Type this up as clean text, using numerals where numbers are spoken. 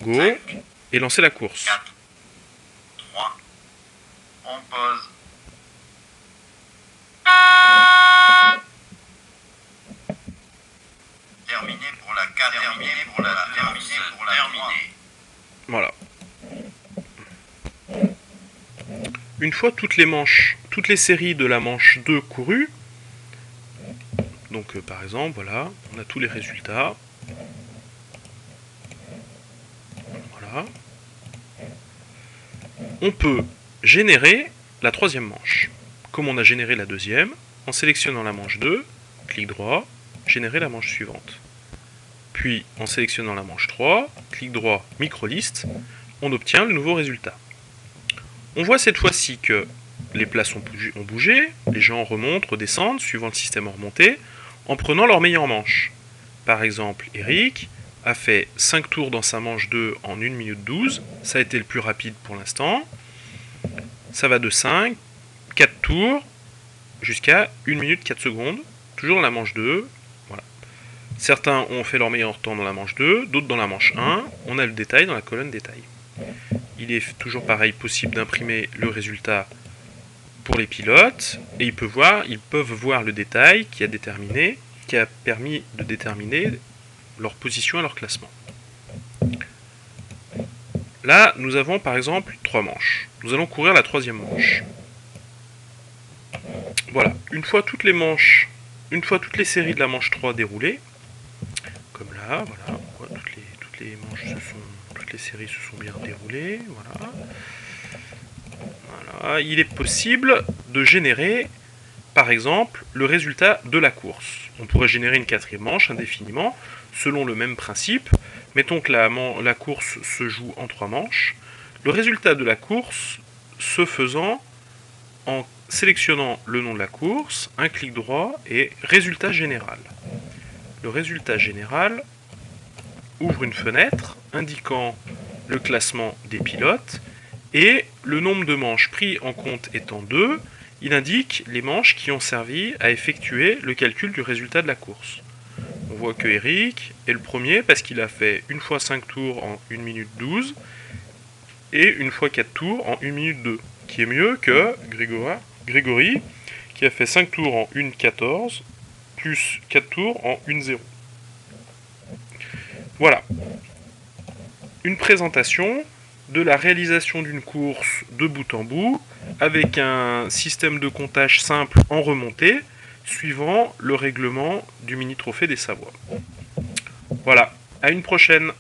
go, 5, et lancer la course. 4, 3, on pause. Terminé pour la 4, terminé pour la 2, terminé pour la 3. Voilà. Une fois toutes les séries de la manche 2 courues, donc par exemple, voilà, on a tous les résultats. Voilà. On peut générer la troisième manche. Comme on a généré la deuxième, en sélectionnant la manche 2, clic droit, générer la manche suivante. Puis, en sélectionnant la manche 3, clic droit, micro-liste, on obtient le nouveau résultat. On voit cette fois-ci que les places ont bougé, les gens remontent, redescendent, suivant le système en remontée, en prenant leur meilleure manche. Par exemple, Eric a fait 5 tours dans sa manche 2 en 1 minute 12, ça a été le plus rapide pour l'instant. Ça va de 5, 4 tours, jusqu'à 1 minute 4 secondes, toujours dans la manche 2. Voilà. Certains ont fait leur meilleur temps dans la manche 2, d'autres dans la manche 1. On a le détail dans la colonne détail. Il est toujours pareil possible d'imprimer le résultat pour les pilotes, et ils peuvent voir le détail qui a permis de déterminer leur position et leur classement. Là, nous avons par exemple 3 manches. Nous allons courir la troisième manche. Voilà, une fois toutes les séries de la manche 3 déroulées, comme là, voilà, on voit toutes les séries se sont bien déroulées, voilà. Voilà, il est possible de générer, par exemple, le résultat de la course. On pourrait générer une quatrième manche indéfiniment, selon le même principe. Mettons que la course se joue en 3 manches. Le résultat de la course se faisant en sélectionnant le nom de la course, un clic droit et résultat général. Le résultat général ouvre une fenêtre indiquant le classement des pilotes et le nombre de manches pris en compte étant 2, il indique les manches qui ont servi à effectuer le calcul du résultat de la course. On voit que Eric est le premier parce qu'il a fait une fois 5 tours en 1 minute 12 et une fois 4 tours en 1 minute 2, qui est mieux que Grégory qui a fait 5 tours en 1,14 plus 4 tours en 1,0. Voilà. Une présentation de la réalisation d'une course de bout en bout avec un système de comptage simple en remontée suivant le règlement du mini-trophée des Savoies. Voilà, à une prochaine.